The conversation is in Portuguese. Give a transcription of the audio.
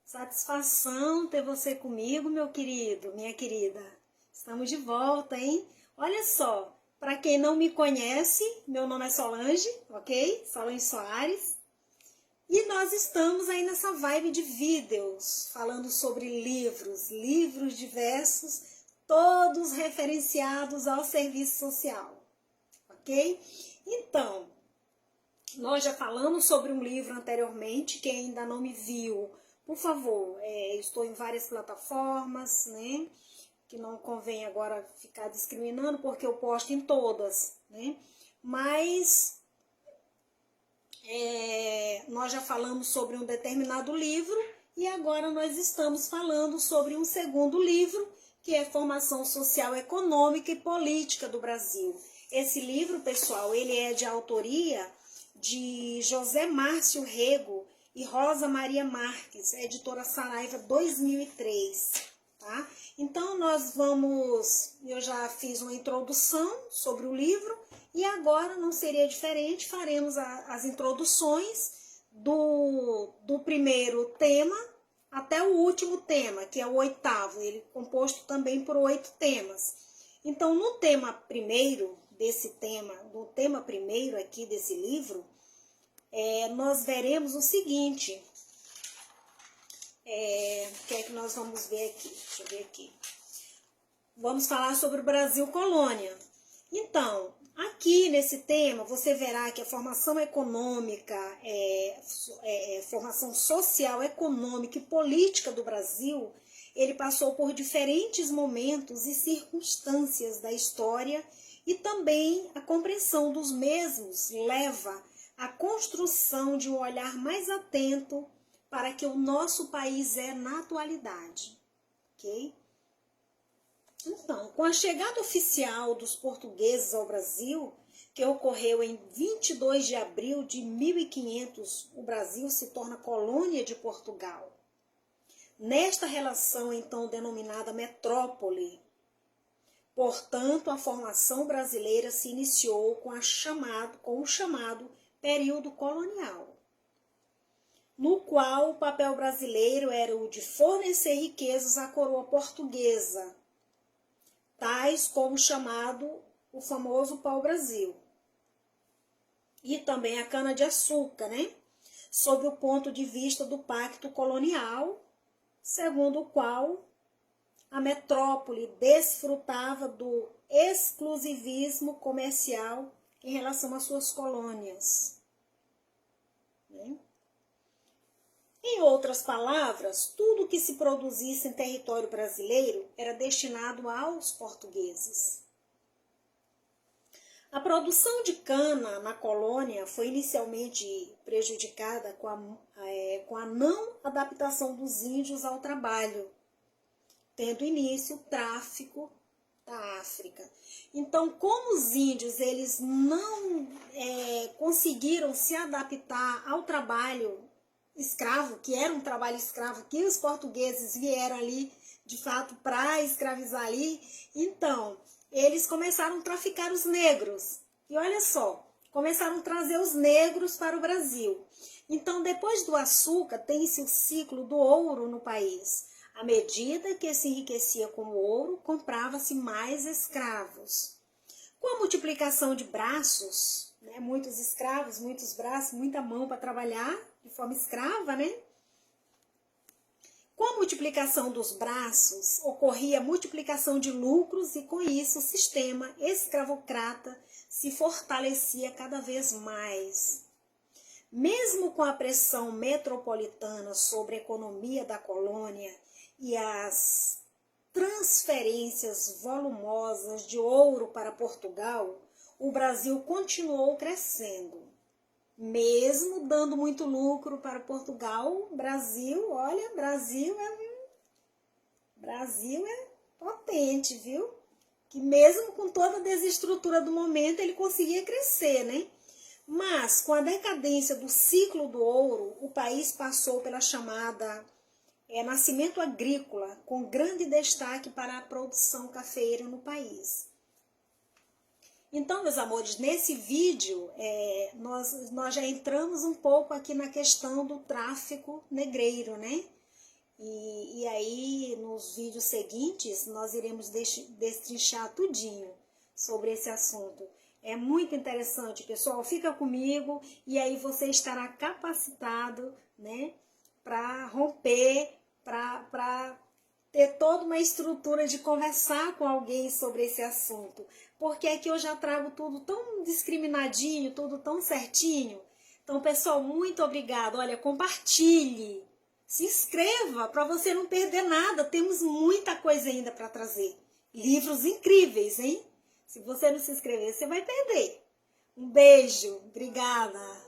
Satisfação ter você comigo, meu querido, minha querida. Estamos de volta, hein? Olha só, para quem não me conhece, meu nome é Solange, ok? Solange Soares. E nós estamos aí nessa vibe de vídeos, falando sobre livros diversos, todos referenciados ao serviço social, ok? Então, nós já falamos sobre um livro anteriormente, quem ainda não me viu, por favor, estou em várias plataformas, né? Que não convém agora ficar discriminando, porque eu posto em todas, né? Mas nós já falamos sobre um determinado livro e agora nós estamos falando sobre um segundo livro, que é Formação Social, Econômica e Política do Brasil. Esse livro, pessoal, ele é de autoria de José Márcio Rego e Rosa Maria Marques, editora Saraiva 2003, tá? Então eu já fiz uma introdução sobre o livro e agora não seria diferente, faremos as introduções do primeiro tema até o último tema, que é o oitavo, ele é composto também por 8 temas. Então, no tema primeiro no tema primeiro aqui desse livro, nós veremos o seguinte, o que é que nós vamos ver aqui? Deixa eu ver aqui. Vamos falar sobre o Brasil colônia. Então, aqui nesse tema, você verá que a formação econômica, formação social, econômica e política do Brasil, ele passou por diferentes momentos e circunstâncias da história e também a compreensão dos mesmos leva à construção de um olhar mais atento para que o nosso país é na atualidade, ok? Então, com a chegada oficial dos portugueses ao Brasil, que ocorreu em 22 de abril de 1500, o Brasil se torna colônia de Portugal. Nesta relação, então, denominada metrópole, portanto, a formação brasileira se iniciou com o chamado período colonial, no qual o papel brasileiro era o de fornecer riquezas à coroa portuguesa, tais como o famoso pau-brasil, e também a cana-de-açúcar, né? Sob o ponto de vista do pacto colonial, segundo o qual a metrópole desfrutava do exclusivismo comercial em relação às suas colônias, né? Em outras palavras, tudo que se produzisse em território brasileiro era destinado aos portugueses. A produção de cana na colônia foi inicialmente prejudicada com a não adaptação dos índios ao trabalho, tendo início o tráfico da África. Então, como os índios eles não conseguiram se adaptar ao trabalho escravo, que era um trabalho escravo, que os portugueses vieram ali, de fato, para escravizar ali, então, eles começaram a traficar os negros. E olha só, começaram a trazer os negros para o Brasil. Então, depois do açúcar, tem-se o ciclo do ouro no país. À medida que se enriquecia com o ouro, comprava-se mais escravos. Com a multiplicação de braços, né, muitos escravos, muitos braços, muita mão para trabalhar de forma escrava, né? Com a multiplicação dos braços, ocorria a multiplicação de lucros e com isso o sistema escravocrata se fortalecia cada vez mais. Mesmo com a pressão metropolitana sobre a economia da colônia e as transferências volumosas de ouro para Portugal, o Brasil continuou crescendo. Mesmo dando muito lucro para Portugal, Brasil é potente, viu? Que mesmo com toda a desestrutura do momento, ele conseguia crescer, né? Mas, com a decadência do ciclo do ouro, o país passou pela chamada nascimento agrícola, com grande destaque para a produção cafeeira no país. Então, meus amores, nesse vídeo, nós já entramos um pouco aqui na questão do tráfico negreiro, né? E aí, nos vídeos seguintes, nós iremos destrinchar tudinho sobre esse assunto. É muito interessante, pessoal. Fica comigo e aí você estará capacitado, né, para romper, para ter toda uma estrutura de conversar com alguém sobre esse assunto. Porque aqui eu já trago tudo tão discriminadinho, tudo tão certinho. Então, pessoal, muito obrigada. Olha, compartilhe. Se inscreva para você não perder nada. Temos muita coisa ainda para trazer. Livros incríveis, hein? Se você não se inscrever, você vai perder. Um beijo. Obrigada.